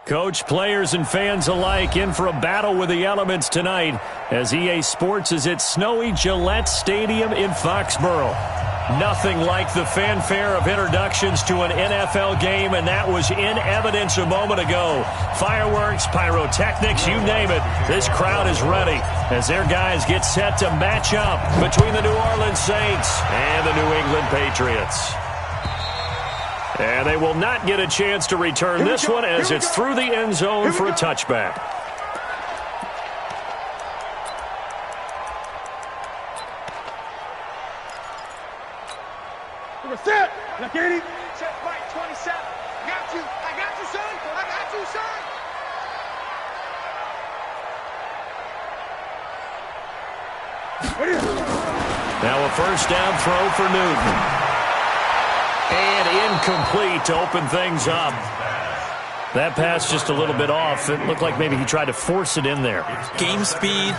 Coach, players, and fans alike in for a battle with the elements tonight as EA Sports is at snowy Gillette Stadium in Foxborough. Nothing like the fanfare of introductions to an NFL game, and that was in evidence a moment ago. Fireworks, pyrotechnics, you name it. This crowd is ready as their guys get set to match up between the New Orleans Saints and the New England Patriots. And they will not get a chance to return this one as it's through the end zone for a touchback. Set. Now, Katie. Set right, 27. Got you. I got you, son. I got you, son. Now a first down throw for Newton. And incomplete to open things up. That pass just a little bit off. It looked like maybe he tried to force it in there. Game speed,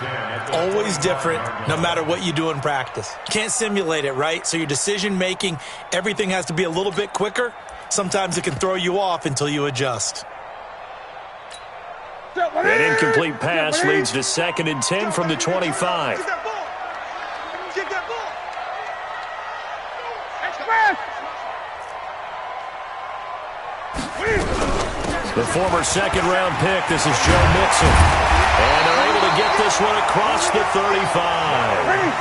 always different, no matter what you do in practice. You can't simulate it, right? So your decision-making, everything has to be a little bit quicker. Sometimes it can throw you off until you adjust. That incomplete pass leads to 2nd and 10 from the 25. The former second-round pick, this is Joe Mixon. And they're able to get this one across the 35.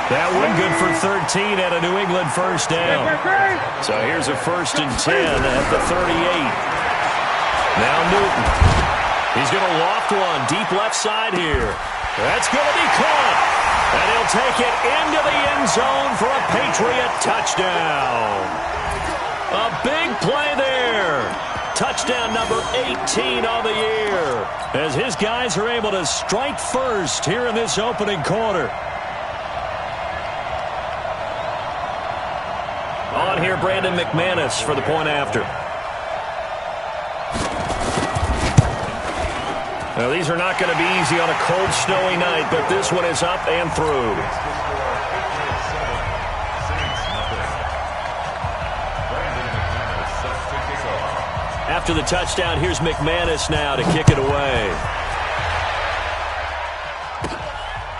That one good for 13 at a New England first down. So here's a 1st and 10 at the 38. Now Newton. He's going to loft one deep left side here. That's going to be caught. And he'll take it into the end zone for a Patriot touchdown. A big play there. Touchdown number 18 on the year as his guys are able to strike first here in this opening quarter. On here, Brandon McManus for the point after. Now, these are not going to be easy on a cold, snowy night, but this one is up and through. After the touchdown, here's McManus now to kick it away.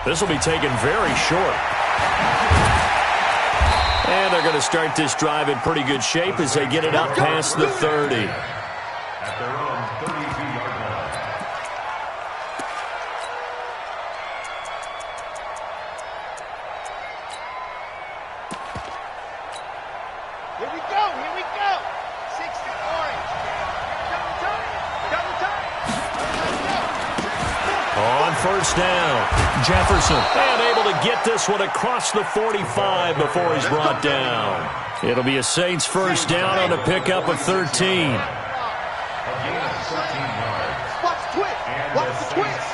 This will be taken very short. And they're going to start this drive in pretty good shape as they get it up past the 30. At their own 32-yard line. Here we go. Here we go. 60 orange. Double time. On first down, Jefferson. And able to get this one across the 45 before he's brought down. It'll be a Saints first down on a pickup of 13. Watch the twist. Watch the twist.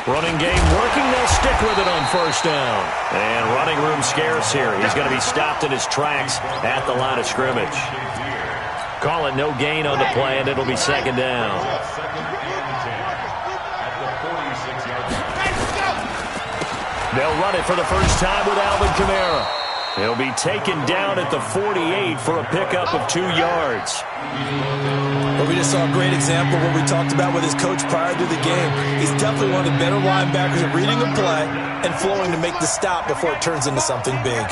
Running game working. They'll stick with it on first down. And running room scarce here. He's going to be stopped in his tracks at the line of scrimmage. Call it no gain on the play, and it'll be second down. They'll run it for the first time with Alvin Kamara. He'll be taken down at the 48 for a pickup of 2 yards. Well, we just saw a great example of what we talked about with his coach prior to the game. He's definitely one of the better linebackers at reading a play and flowing to make the stop before it turns into something big.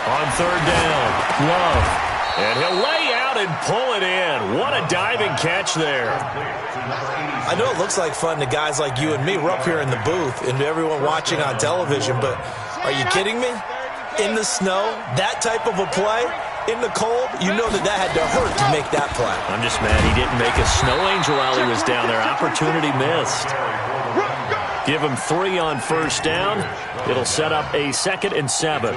On third down, Love. And he'll lay out and pull it in. What a diving catch there. I know it looks like fun to guys like you and me. We're up here in the booth and to everyone watching on television, but are you kidding me? In the snow, that type of a play, in the cold, you know that had to hurt to make that play. I'm just mad he didn't make a snow angel while he was down there. Opportunity missed. Give him 3 on first down. It'll set up a 2nd and 7.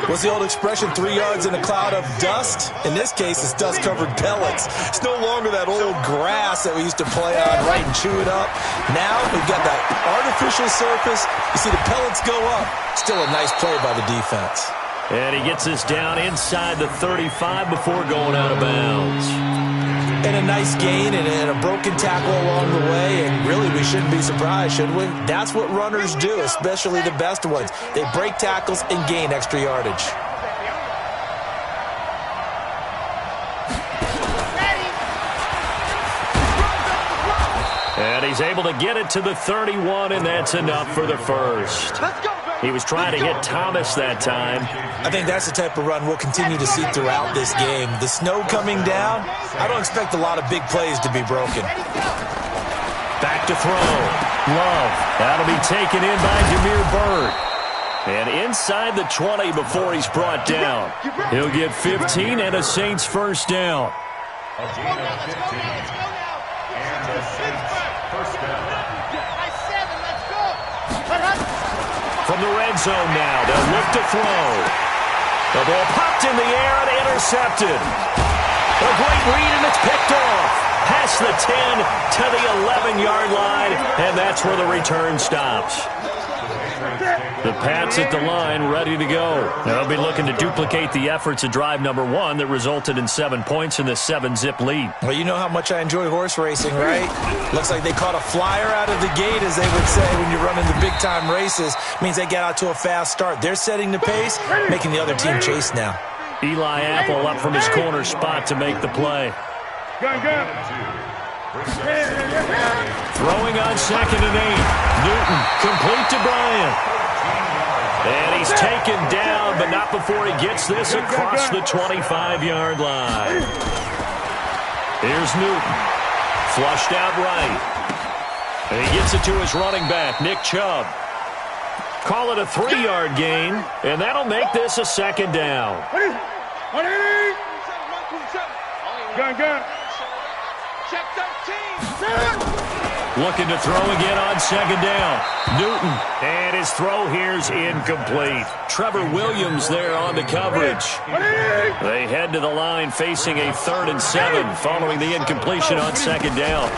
What's the old expression, 3 yards in a cloud of dust? In this case, it's dust-covered pellets. It's no longer that old grass that we used to play on, right, and chew it up. Now we've got that artificial surface. You see the pellets go up. Still a nice play by the defense. And he gets this down inside the 35 before going out of bounds. And a nice gain and a broken tackle along the way, and really we shouldn't be surprised, should we? That's what runners do, especially the best ones. They break tackles and gain extra yardage. He's able to get it to the 31, and that's enough for the first. He was trying to hit Thomas that time. I think that's the type of run we'll continue to see throughout this game. The snow coming down, I don't expect a lot of big plays to be broken. Back to throw. Love. That'll be taken in by Demir Bird. And inside the 20 before he's brought down. He'll get 15 and a Saints first down. Let's go now, let's go now, let's go now. And the Saints first down. By 7, let's go. From the red zone now, they'll look to throw. The ball popped in the air and intercepted. A great read, and it's picked off. Past the 10 to the 11-yard line, and that's where the return stops. The Pats at the line, ready to go. They'll be looking to duplicate the efforts of drive number 1 that resulted in 7 points in the 7-zip lead. Well, you know how much I enjoy horse racing, right? Looks like they caught a flyer out of the gate, as they would say when you're running the big-time races. Means they get out to a fast start. They're setting the pace, making the other team chase now. Eli Apple up from his corner spot to make the play. Throwing on 2nd and 8. Newton complete to Bryant. And he's taken down, but not before he gets this across the 25-yard line. Here's Newton. Flushed out right. And he gets it to his running back, Nick Chubb. Call it a 3-yard gain, and that'll make this a 2nd down. Gun. Check 13. Looking to throw again on 2nd down. Newton, and his throw here's incomplete. Trevor Williams there on the coverage. They head to the line facing a 3rd and 7 following the incompletion on 2nd down.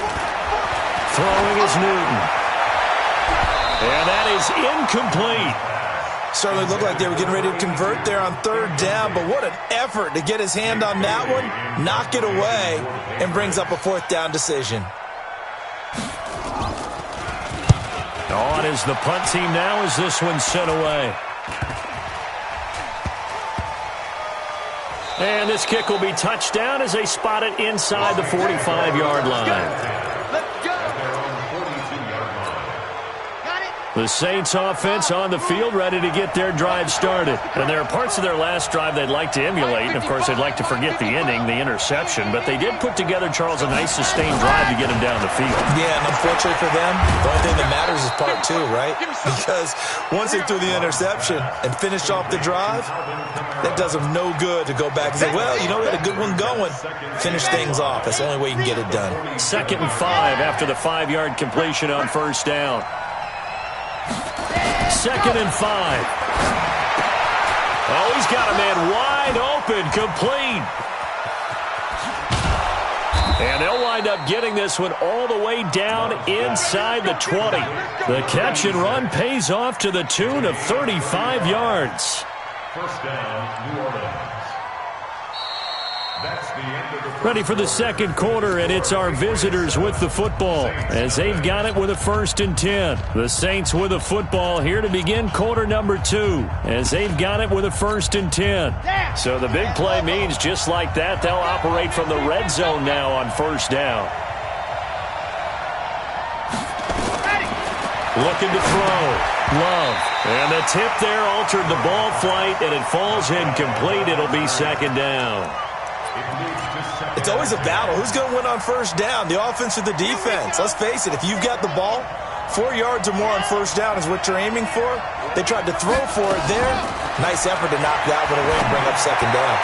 Throwing is Newton. And that is incomplete. Certainly looked like they were getting ready to convert there on 3rd down, but what an effort to get his hand on that one, knock it away, and brings up a 4th down decision. On is the punt team now as this one's sent away. And this kick will be touched down as they spot it inside the 45-yard line. The Saints offense on the field ready to get their drive started. And there are parts of their last drive they'd like to emulate. And, of course, they'd like to forget the ending, the interception. But they did put together, Charles, a nice sustained drive to get him down the field. Yeah, and unfortunately for them, the only thing that matters is part 2, right? Because once they threw the interception and finished off the drive, that does them no good to go back and say, well, you know, we had a good one going. Finish things off. That's the only way you can get it done. 2nd and 5 after the 5-yard completion on 1st down. 2nd and 5. Oh, he's got a man wide open, complete. And they'll wind up getting this one all the way down inside the 20. The catch and run pays off to the tune of 35 yards. First down, New Orleans. That's the end of the first. Ready for the 2nd quarter, and it's our visitors with the football as they've got it with a 1st and 10. The Saints with the football here to begin quarter number 2 as they've got it with a 1st and 10. So the big play means just like that, they'll operate from the red zone now on 1st down. Looking to throw. Love. And the tip there altered the ball flight, and it falls incomplete. It'll be 2nd down. It's always a battle. Who's going to win on 1st down, the offense or the defense? Let's face it, if you've got the ball, 4 yards or more on 1st down is what you're aiming for. They tried to throw for it there. Nice effort to knock that one away and bring up 2nd down.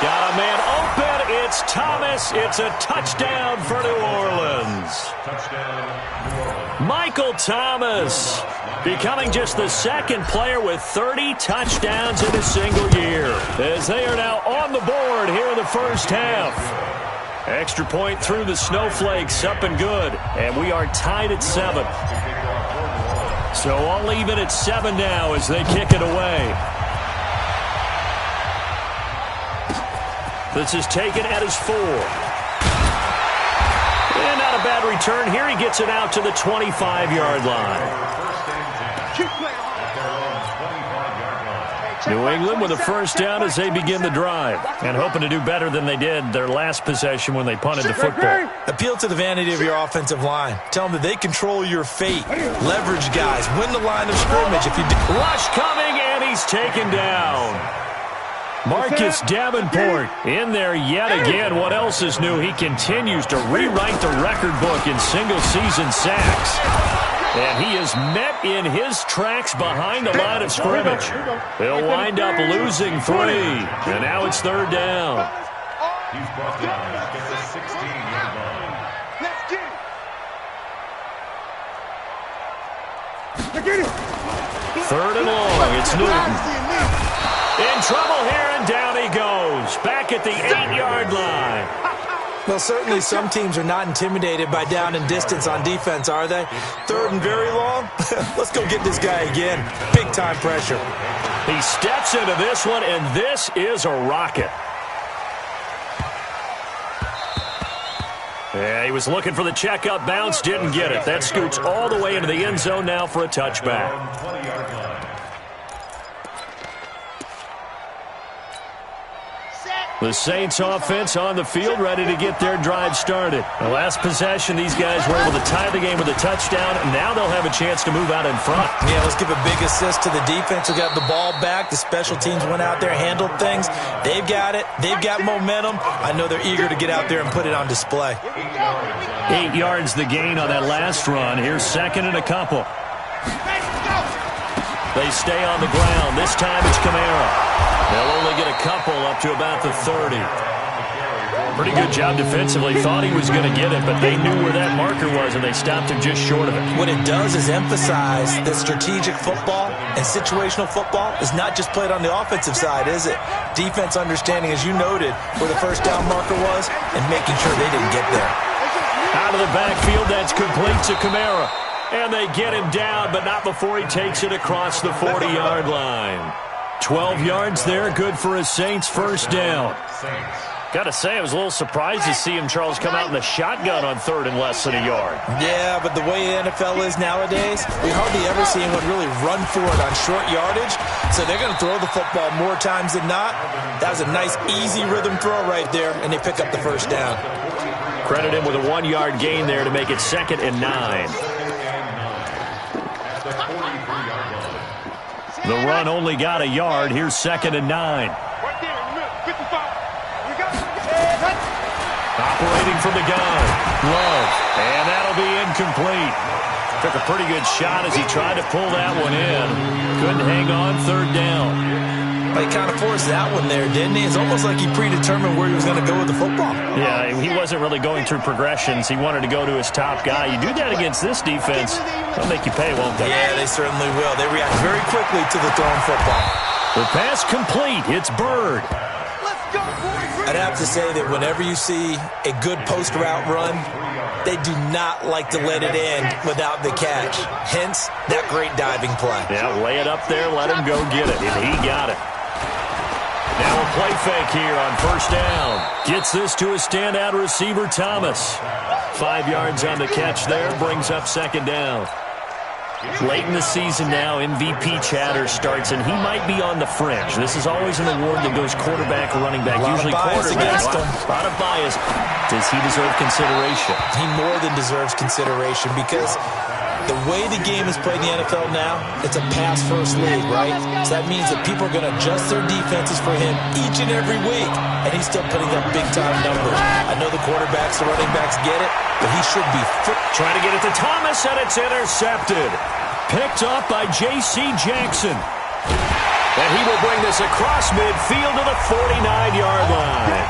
Got a man open. It's Thomas. It's a touchdown for New Orleans. Touchdown, New Orleans. Michael Thomas becoming just the 2nd player with 30 touchdowns in a single year as they are now on the board here in the 1st half. Extra point through the snowflakes, up and good, and we are tied at 7. So all even at 7 now as they kick it away. This is taken at his 4. And not a bad return here. He gets it out to the 25-yard line. New England with a first down as they begin the drive, and hoping to do better than they did their last possession when they punted the football. Appeal to the vanity of your offensive line. Tell them that they control your fate. Leverage guys. Win the line of scrimmage if you do. Rush coming, and he's taken down. Marcus Davenport in there yet again. What else is new? He continues to rewrite the record book in single-season sacks. And he is met in his tracks behind the line of scrimmage. They'll wind up losing 3. And now it's third down. He's brought down at the 16-yard line. Let's get it. Third and long. It's Newton. In trouble here, and down he goes. Back at the 8-yard line. Well, certainly some teams are not intimidated by down and distance on defense, are they? Third and very long? Let's go get this guy again. Big-time pressure. He steps into this one, and this is a rocket. Yeah, he was looking for the check-up bounce, didn't get it. That scoots all the way into the end zone now for a touchback. 20-yard line. The Saints offense on the field, ready to get their drive started. The last possession, these guys were able to tie the game with a touchdown, and now they'll have a chance to move out in front. Yeah, let's give a big assist to the defense who got the ball back. The special teams went out there, handled things. They've got it. They've got momentum. I know they're eager to get out there and put it on display. 8 yards the gain on that last run. Here's second and a couple. They stay on the ground. This time it's Kamara. They'll only get a couple up to about the 30. Pretty good job defensively. Thought he was going to get it, but they knew where that marker was, and they stopped him just short of it. What it does is emphasize that strategic football and situational football is not just played on the offensive side, is it? Defense understanding, as you noted, where the first down marker was and making sure they didn't get there. Out of the backfield, that's complete to Kamara. And they get him down, but not before he takes it across the 40-yard line. 12 yards there, good for a Saints first down. Got to say, I was a little surprised to see him, Charles, come out in the shotgun on third and less than a yard. Yeah, but the way the NFL is nowadays, we hardly ever see anyone really run for it on short yardage. So they're going to throw the football more times than not. That was a nice, easy rhythm throw right there, and they pick up the first down. Credit him with a 1-yard gain there to make it 2nd and 9. The run only got a yard. Here's 2nd and 9. Right there in the middle, 55. We got it. Operating from the gun. Love. And that'll be incomplete. Took a pretty good shot as he tried to pull that one in. Couldn't hang on, third down. But he kind of forced that one there, didn't he? It's almost like he predetermined where he was going to go with the football. Yeah, he wasn't really going through progressions. He wanted to go to his top guy. You do that against this defense, they'll make you pay, won't they? Yeah, they certainly will. They react very quickly to the thrown football. The pass complete. It's Bird. I'd have to say that whenever you see a good post route run, they do not like to let it end without the catch. Hence, that great diving play. Yeah, lay it up there, let him go get it, and he got it. Now a play fake here on first down. Gets this to a standout receiver, Thomas. 5 yards on the catch there, brings up 2nd down. Late in the season now, MVP chatter starts, and he might be on the fringe. This is always an award that goes quarterback or running back, usually quarterback. A lot of bias. Does he deserve consideration? He more than deserves consideration because the way the game is played in the NFL now, it's a pass-first league, right? So that means that people are going to adjust their defenses for him each and every week, and he's still putting up big-time numbers. I know the quarterbacks, the running backs get it, but he should be trying to get it to Thomas, and it's intercepted. Picked up by J.C. Jackson. And he will bring this across midfield to the 49-yard line.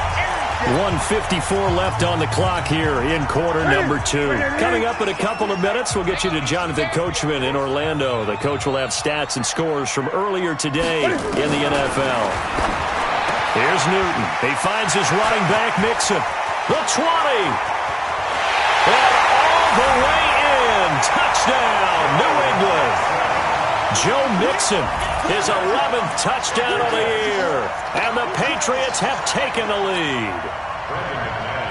1:54 left on the clock here in quarter number 2. Coming up in a couple of minutes, we'll get you to Jonathan Coachman in Orlando. The coach will have stats and scores from earlier today in the NFL. Here's Newton. He finds his running back, Mixon. The 20. And all the way in. Touchdown, New England. Joe Mixon, his 11th touchdown of the year. And the Patriots have taken the lead.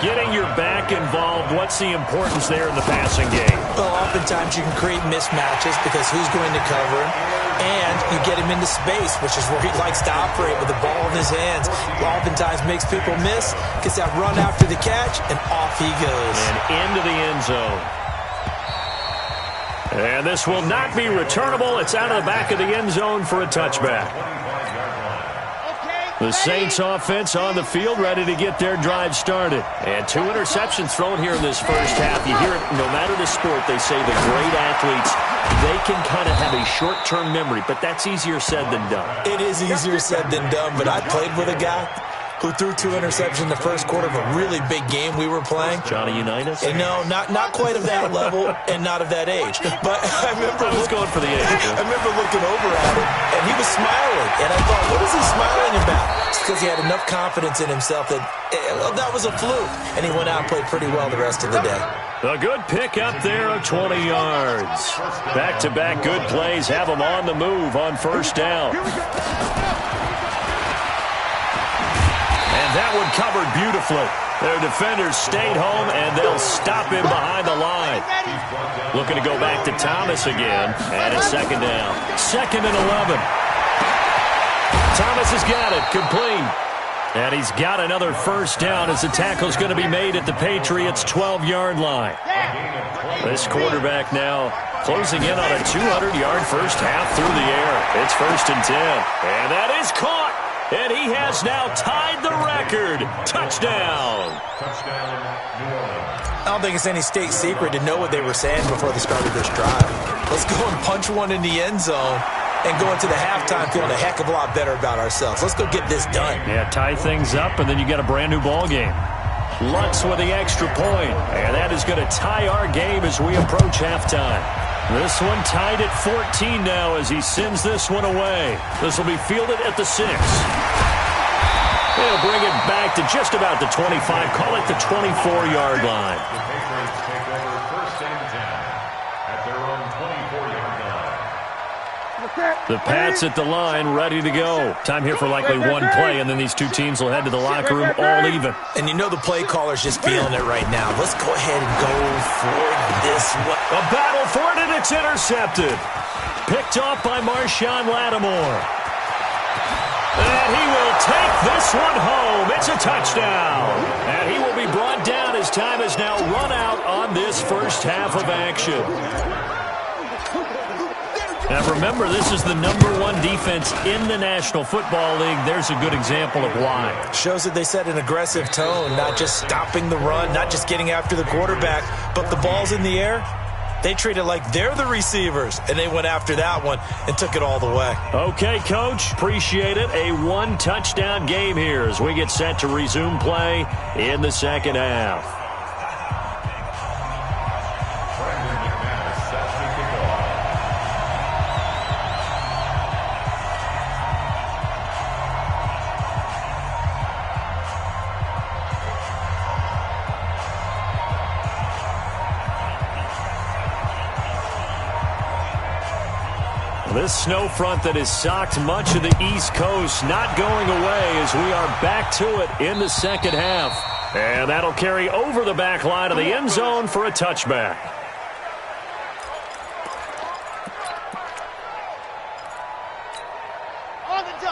Getting your back involved, what's the importance there in the passing game? Well, oftentimes Sometimes you can create mismatches because who's going to cover him, and you get him into space, which is where he likes to operate with the ball in his hands. Oftentimes makes people miss, gets that run after the catch, and off he goes. And into the end zone. And this will not be returnable. It's out of the back of the end zone for a touchback. The Saints offense on the field, ready to get their drive started. And 2 interceptions thrown here in this first half. You hear it, no matter the sport, they say the great athletes, they can kind of have a short-term memory, but that's easier said than done. It is easier said than done, but I played with a guy who threw 2 interceptions in the first quarter of a really big game we were playing. Johnny Unitas? And no, not quite of that level and not of that age. But I remember going for the age. I remember looking over at him, and he was smiling. And I thought, what is he smiling about? It's because he had enough confidence in himself that that was a fluke. And he went out and played pretty well the rest of the day. A good pick up there of 20 yards. Back-to-back good plays have them on the move on first down. That one covered beautifully. Their defenders stayed home, and they'll stop him behind the line. Looking to go back to Thomas again, and it's second down. 2nd and 11. Thomas has got it, complete. And he's got another first down as the tackle's going to be made at the Patriots' 12-yard line. This quarterback now closing in on a 200-yard first half through the air. It's 1st and 10. And that is caught. And he has now tied the record. Touchdown. I don't think it's any state secret to know what they were saying before they started this drive. Let's go and punch one in the end zone and go into the halftime feeling a heck of a lot better about ourselves. Let's go get this done. Yeah, tie things up, and then you got a brand new ball game. Lutz with the extra point. And that is going to tie our game as we approach halftime. This one tied at 14 now as he sends this one away. This will be fielded at the 6. They'll bring it back to just about the 25. Call it the 24-yard line. The Patriots take over 1st and 10 at their own 24-yard line. The Pats at the line, ready to go. Time here for likely one play, and then these two teams will head to the locker room all even. And you know the play caller's just feeling it right now. Let's go ahead and go for this one. A battle for it, and it's intercepted. Picked off by Marshawn Lattimore. And he will take this one home. It's a touchdown. And he will be brought down as time has now run out on this first half of action. Now remember, this is the #1 defense in the National Football League. There's a good example of why. Shows that they set an aggressive tone, not just stopping the run, not just getting after the quarterback, but the ball's in the air. They treat it like they're the receivers, and they went after that one and took it all the way. Okay, Coach, appreciate it. A 1-touchdown game here as we get set to resume play in the second half. This snow front that has socked much of the East Coast not going away as we are back to it in the second half. And that'll carry over the back line of the end zone for a touchback.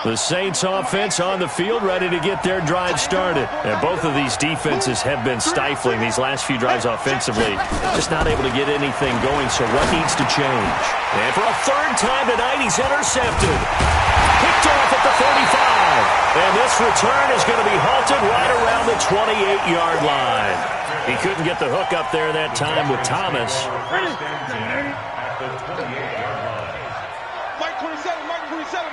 The Saints offense on the field ready to get their drive started. And both of these defenses have been stifling these last few drives offensively. Just not able to get anything going, so what needs to change? And for a 3rd time tonight, he's intercepted. Picked off at the 35. And this return is going to be halted right around the 28-yard line. He couldn't get the hook up there that time with Thomas. At the 28-yard line. Mike 27, Mike 27.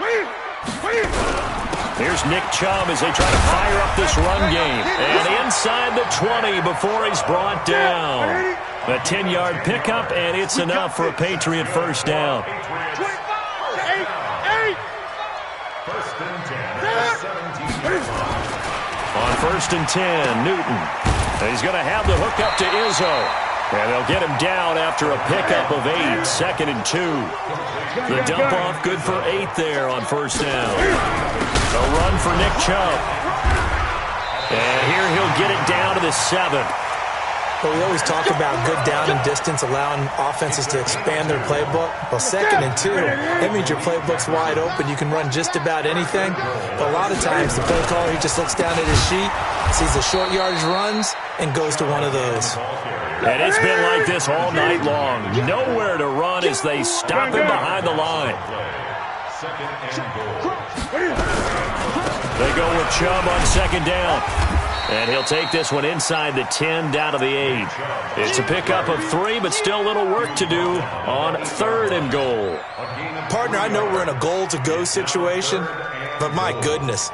Here's Nick Chubb as they try to fire up this run game. And inside the 20 before he's brought down. A 10-yard pickup, and it's enough for a Patriot first down. 8. 1st and 10 at 17. On 1st and 10, Newton. And he's going to have the hook up to Izzo. And they'll get him down after a pickup of 8. 2nd and 2. The dump off good for 8 there on first down. A run for Nick Chubb. And here he'll get it down to the 7. But we always talk about good down and distance, allowing offenses to expand their playbook. Well, 2nd and 2, that means your playbook's wide open. You can run just about anything. But a lot of times, the play caller, he just looks down at his sheet, sees the short yardage runs, and goes to one of those. And it's been like this all night long. Nowhere to run as they stop him behind the line. They go with Chubb on 2nd down. And he'll take this one inside the 10, down to the 8. It's a pickup of 3, but still a little work to do on 3rd and goal. Partner, I know we're in a goal-to-go situation, but my goodness,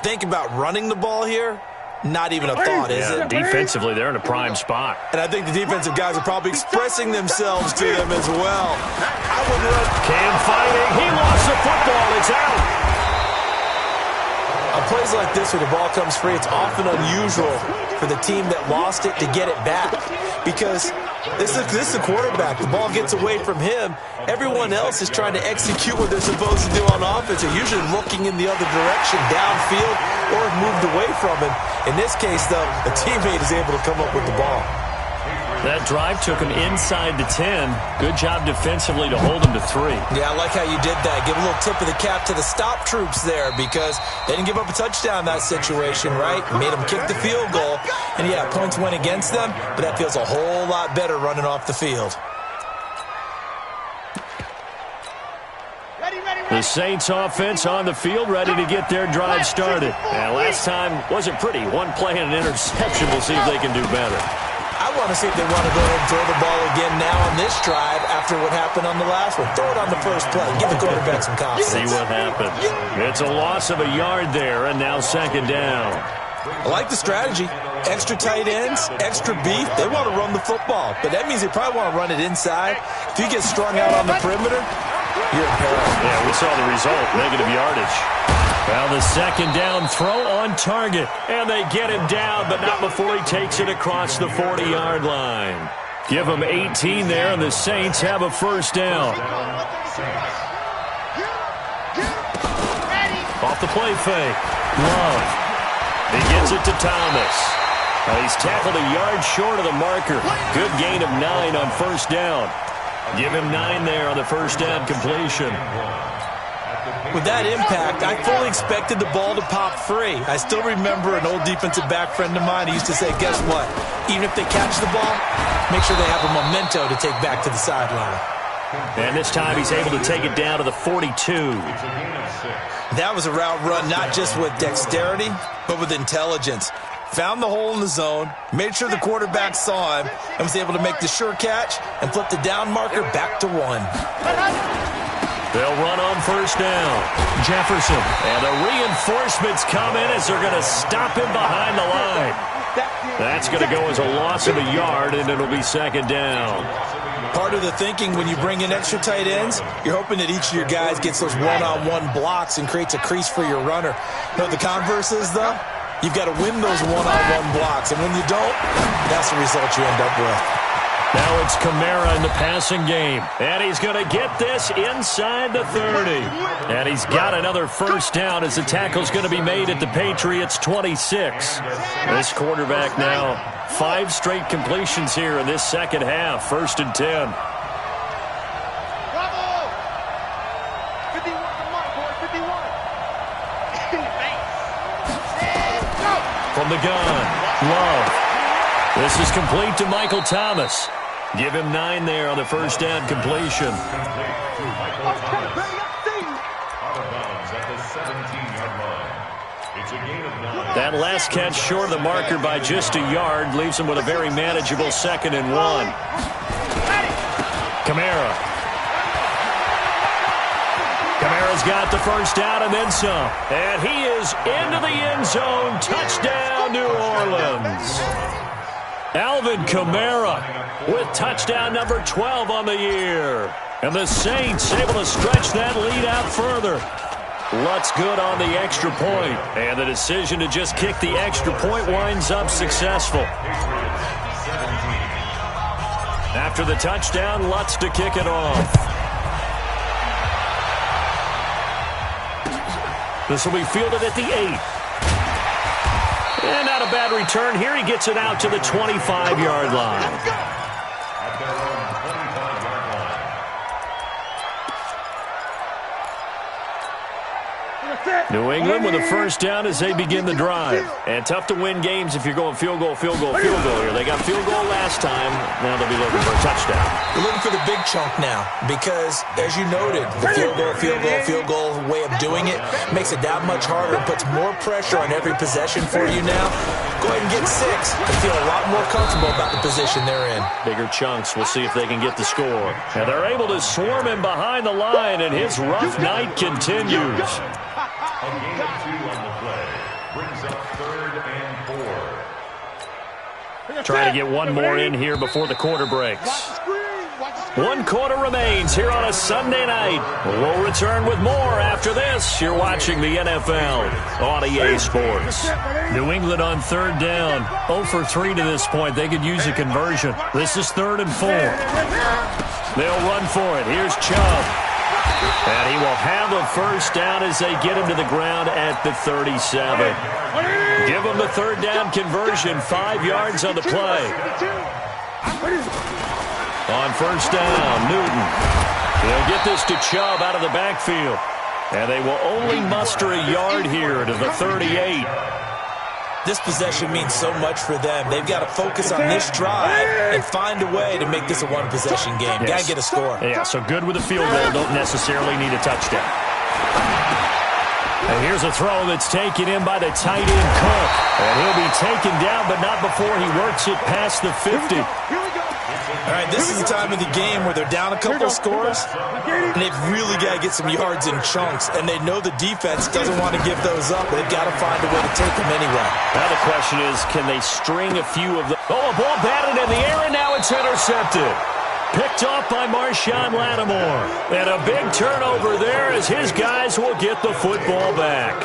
think about running the ball here. Not even a thought, is it? Defensively, they're in a prime spot. And I think the defensive guys are probably expressing themselves to them as well. I would run. Cam fighting. He lost the football. It's out. On plays like this where the ball comes free, it's often unusual for the team that lost it to get it back. Because this is the quarterback. The ball gets away from him. Everyone else is trying to execute what they're supposed to do on offense. They're usually looking in the other direction, downfield, or moved away from him. In this case, though, a teammate is able to come up with the ball. That drive took him inside the 10. Good job defensively to hold him to 3. Yeah, I like how you did that. Give a little tip of the cap to the stop troops there because they didn't give up a touchdown in that situation, right? Made them kick the field goal. And, yeah, points went against them, but that feels a whole lot better running off the field. The Saints offense on the field, ready to get their drive started. And last time wasn't pretty. One play and an interception. We'll see if they can do better. I want to see if they want to go ahead and throw the ball again now on this drive after what happened on the last one. Throw it on the first play. Give the quarterback some confidence. See what happens. It's a loss of a yard there, and now 2nd down. I like the strategy. Extra tight ends, extra beef. They want to run the football, but that means they probably want to run it inside. If you get strung out on the perimeter, you're in peril. Yeah, we saw the result, negative yardage. Well, the 2nd down throw on target, and they get him down, but not before he takes it across the 40-yard line. Give him 18 there, and the Saints have a 1st down. Off the play fake. Love. He gets it to Thomas. He's tackled a yard short of the marker. Good gain of 9 on 1st down. Give him 9 there on the 1st down completion. With that impact, I fully expected the ball to pop free. I still remember an old defensive back friend of mine. He used to say, guess what? Even if they catch the ball, make sure they have a memento to take back to the sideline. And this time he's able to take it down to the 42. That was a route run not just with dexterity, but with intelligence. Found the hole in the zone, made sure the quarterback saw him, and was able to make the sure catch and flip the down marker back to 1. They'll run on 1st down. Jefferson. And the reinforcements come in as they're going to stop him behind the line. That's going to go as a loss of a yard, and it'll be 2nd down. Part of the thinking when you bring in extra tight ends, you're hoping that each of your guys gets those one-on-one blocks and creates a crease for your runner. You know what the converse is, though? You've got to win those one-on-one blocks, and when you don't, that's the result you end up with. Now it's Kamara in the passing game. And he's going to get this inside the 30. And he's got another 1st down as the tackle's going to be made at the Patriots' 26. This quarterback now 5 straight completions here in this 2nd half. 1st and 10. Bravo! 51, come on, boy, 51. From the gun, Love. This is complete to Michael Thomas. Give him 9 there on the 1st down completion. That last catch short of the marker by just a yard leaves him with a very manageable 2nd and 1. Kamara. Kamara's got the 1st down and then some. And he is into the end zone. Touchdown, New Orleans. Alvin Kamara with touchdown number 12 on the year. And the Saints able to stretch that lead out further. Lutz good on the extra point. And the decision to just kick the extra point winds up successful. After the touchdown, Lutz to kick it off. This will be fielded at the 8. And not a bad return here. He gets it out to the 25-yard line. At their own 25-yard line. New England with a first down as they begin the drive. And tough to win games if you're going field goal here. They got field goal last time. Now they'll be looking for a touchdown. They're looking for the big chunk now because, as you noted, the field goal way of doing it makes it that much harder and puts more pressure on every possession for you now. Go ahead and get 6 and feel a lot more comfortable about the position they're in. Bigger chunks. We'll see if they can get the score. And they're able to swarm him behind the line, and his rough night continues. A gain of 2 on the play. Brings up 3rd and 4. Trying to get one more in here before the quarter breaks. 1 quarter remains here on a Sunday night. We'll return with more after this. You're watching the NFL on EA Sports. New England on 3rd down. 0 for 3 to this point. They could use a conversion. This is 3rd and 4. They'll run for it. Here's Chubb. And he will have a first down as they get him to the ground at the 37. Give him the 3rd down conversion. 5 yards on the play. On first down, Newton. They'll get this to Chubb out of the backfield. And they will only muster a yard here to the 38. This possession means so much for them. They've got to focus on this drive and find a way to make this a one-possession game. Yes. Got to get a score. Yeah, so good with a field goal. Don't necessarily need a touchdown. And here's a throw that's taken in by the tight end Cook. And he'll be taken down, but not before he works it past the 50. All right, this is the time of the game where they're down a couple scores, and they've really got to get some yards in chunks, and they know the defense doesn't want to give those up, but they've got to find a way to take them anyway. Now the question is, can they string a few of the... Oh, a ball batted in the air, and now it's intercepted. Picked off by Marshawn Lattimore. And a big turnover there as his guys will get the football back.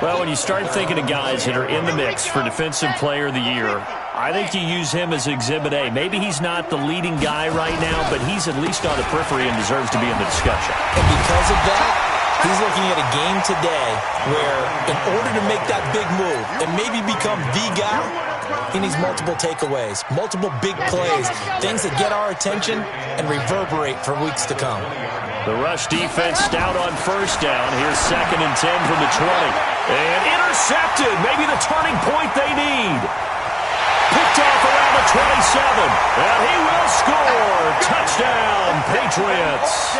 Well, when you start thinking of guys that are in the mix for Defensive Player of the Year, I think you use him as Exhibit A. Maybe he's not the leading guy right now, but he's at least on the periphery and deserves to be in the discussion. And because of that, he's looking at a game today where in order to make that big move and maybe become the guy, he needs multiple takeaways, multiple big plays, things that get our attention and reverberate for weeks to come. The rush defense stout on first down. Here's 2nd and 10 from the 20. And intercepted. Maybe the turning point they need. Picked off around the 27. And he will score. Touchdown, Patriots.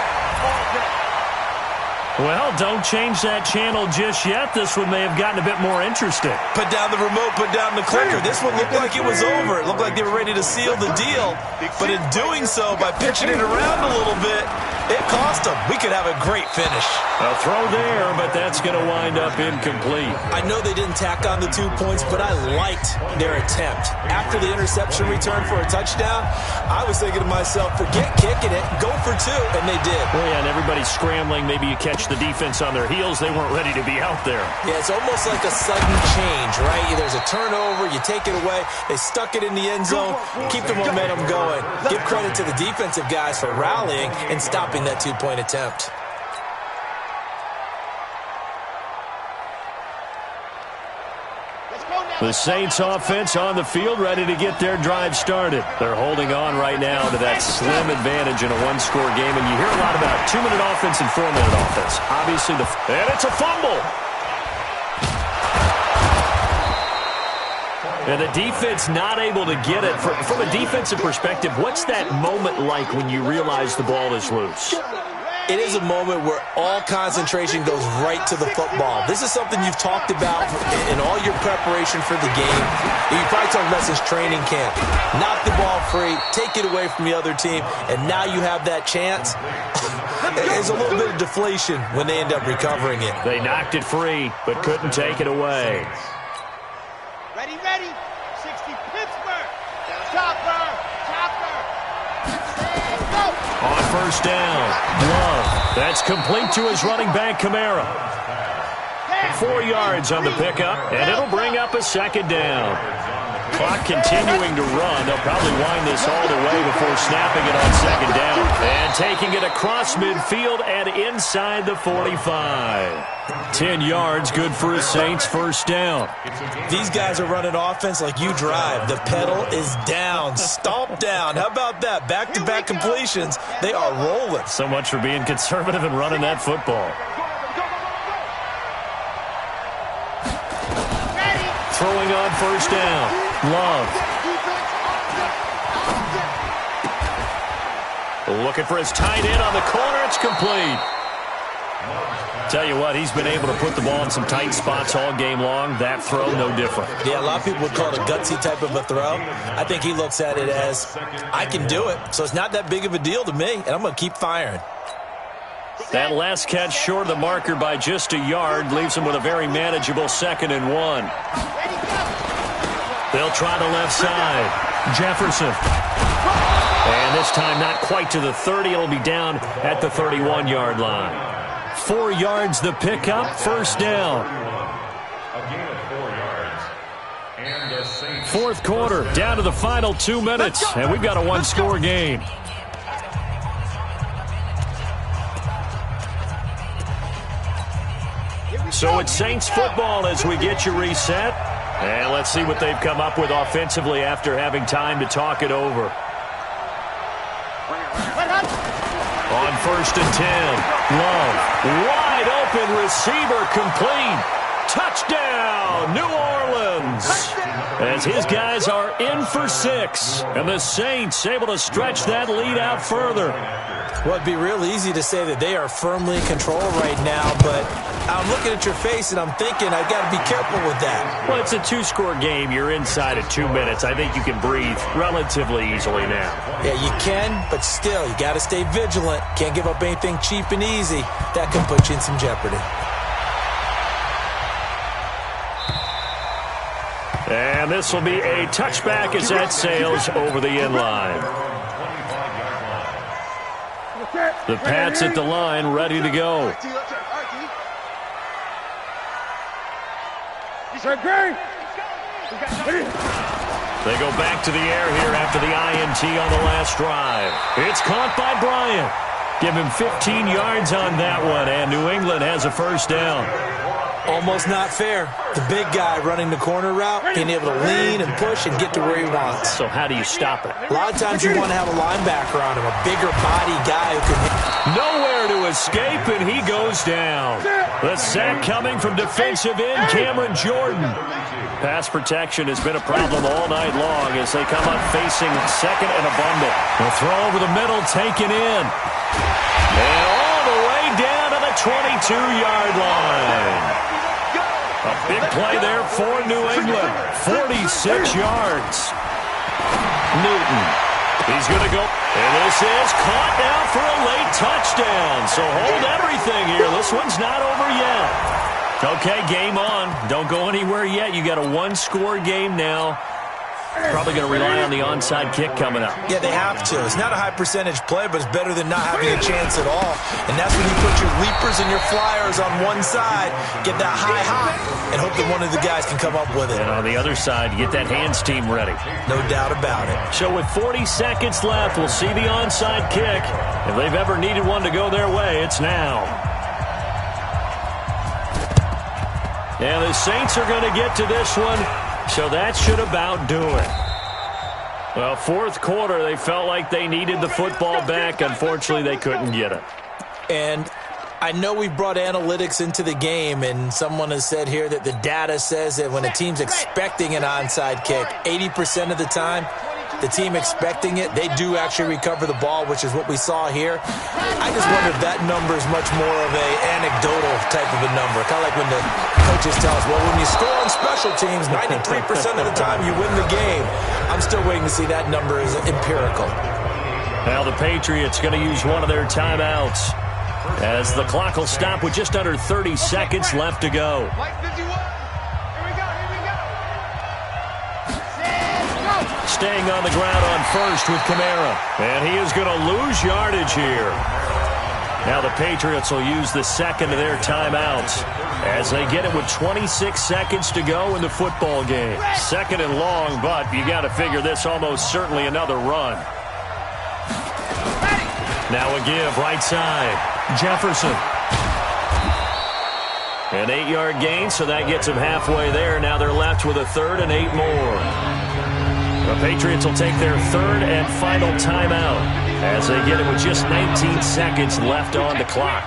Well, don't change that channel just yet. This one may have gotten a bit more interesting. Put down the remote, put down the clicker. This one looked like it was over. It looked like they were ready to seal the deal. But in doing so, by pitching it around a little bit, it cost them. We could have a great finish. A throw there, but that's going to wind up incomplete. I know they didn't tack on the 2 points, but I liked their attempt. After the interception return for a touchdown, I was thinking to myself, forget kicking it, go for 2, and they did. Well, yeah, and everybody's scrambling. Maybe you catch the defense on their heels. They weren't ready to be out there. Yeah, it's almost like a sudden change, right? There's a turnover, you take it away, they stuck it in the end zone, keep the momentum going. Give credit to the defensive guys for rallying and stopping that 2-point attempt. The Saints offense on the field, ready to get their drive started. They're holding on right now to that slim advantage in a one-score game, and you hear a lot about 2-minute offense and 4-minute offense. Obviously, and it's a fumble. And the defense not able to get it. From a defensive perspective, what's that moment like when you realize the ball is loose? It is a moment where all concentration goes right to the football. This is something you've talked about in all your preparation for the game. You've probably talked about since training camp. Knock the ball free, take it away from the other team, and now you have that chance. There's a little bit of deflation when they end up recovering it. They knocked it free, but couldn't take it away. Ready, 60 Pittsburgh. Chopper. On first down, Love. That's complete to his running back, Kamara. 4 yards on the pickup, and it'll bring up a 2nd down. Clock continuing to run. They'll probably wind this all the way before snapping it on second down. And taking it across midfield and inside the 45. 10 yards, good for a Saints first down. These guys are running offense like you drive. The pedal is down, stomp down. How about that? Back-to-back completions. They are rolling. So much for being conservative and running that football. Throwing on first down. Love. Looking for his tight end on the corner. It's complete. Tell you what, he's been able to put the ball in some tight spots all game long. That throw, no different. Yeah, a lot of people would call it a gutsy type of a throw. I think he looks at it as, I can do it, so it's not that big of a deal to me, and I'm going to keep firing. That last catch short of the marker by just a yard leaves him with a very manageable 2nd and 1. They'll try the left side. Jefferson. And this time not quite to the 30. It'll be down at the 31-yard line. 4 yards the pickup, first down. A gain of 4 yards. And the Saints. Fourth quarter, down to the final 2 minutes, and we've got a one-score game. So it's Saints football as we get you reset. And let's see what they've come up with offensively after having time to talk it over. On 1st and 10, Love, wide open receiver complete. Touchdown, New Orleans. As his guys are in for 6, and the Saints able to stretch that lead out further. Well, it'd be real easy to say that they are firmly in control right now, but I'm looking at your face and I'm thinking I've got to be careful with that. Well, it's a 2-score game. You're inside at 2 minutes. I think you can breathe relatively easily now. Yeah, you can, but still, you got to stay vigilant. Can't give up anything cheap and easy. That can put you in some jeopardy. And this will be a touchback as that sails over the end line. The Pats at the line, ready to go. They go back to the air here after the INT on the last drive. It's caught by Bryant. Give him 15 yards on that one, and New England has a first down. Almost not fair. The big guy running the corner route, being able to lean and push and get to where he wants. So how do you stop it? A lot of times you want to have a linebacker on him, a bigger body guy who can hit. Nowhere to escape, and he goes down. The sack coming from defensive end Cameron Jordan. Pass protection has been a problem all night long as they come up facing 2nd and a bundle. They'll throw over the middle, taken in. And all the way down to the 22-yard line. A big play there for New England. 46 yards. Newton. He's going to go. And this is caught now for a late touchdown. So hold everything here. This one's not over yet. Okay, game on. Don't go anywhere yet. You got a 1-score game now. Probably going to rely on the onside kick coming up. Yeah, they have to. It's not a high percentage play, but it's better than not having a chance at all. And that's when you put your leapers and your flyers on one side, get that high hop, and hope that one of the guys can come up with it. And on the other side, get that hands team ready. No doubt about it. So with 40 seconds left, we'll see the onside kick. If they've ever needed one to go their way, it's now. And the Saints are going to get to this one. So that should about do it. Well, fourth quarter, they felt like they needed the football back. Unfortunately, they couldn't get it. And I know we brought analytics into the game, and someone has said here that the data says that when a team's expecting an onside kick, 80% of the time, the team expecting it, they do actually recover the ball, which is what we saw here. I just wonder if that number is much more of a anecdotal type of a number. Kind of like when the coaches tell us, well, when you score on special teams, 93% of the time you win the game. I'm still waiting to see that number is empirical. Now the Patriots going to use one of their timeouts as the clock will stop with just under 30 seconds left to go. Staying on the ground on first with Kamara. And he is going to lose yardage here. Now the Patriots will use the second of their timeouts as they get it with 26 seconds to go in the football game. Second and long, but you got to figure this almost certainly another run. Now a give right side. Jefferson. An 8-yard gain, so that gets them halfway there. Now they're left with a third and 8 more. The Patriots will take their third and final timeout as they get it with just 19 seconds left on the clock.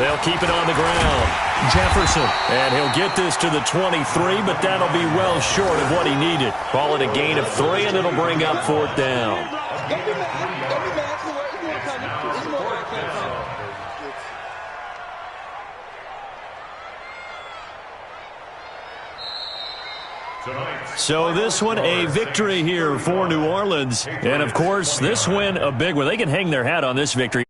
They'll keep it on the ground. Jefferson. And he'll get this to the 23, but that'll be well short of what he needed. Call it a gain of 3, and it'll bring up 4th down. So this one a victory here for New Orleans. And, of course, this win a big one. They can hang their hat on this victory.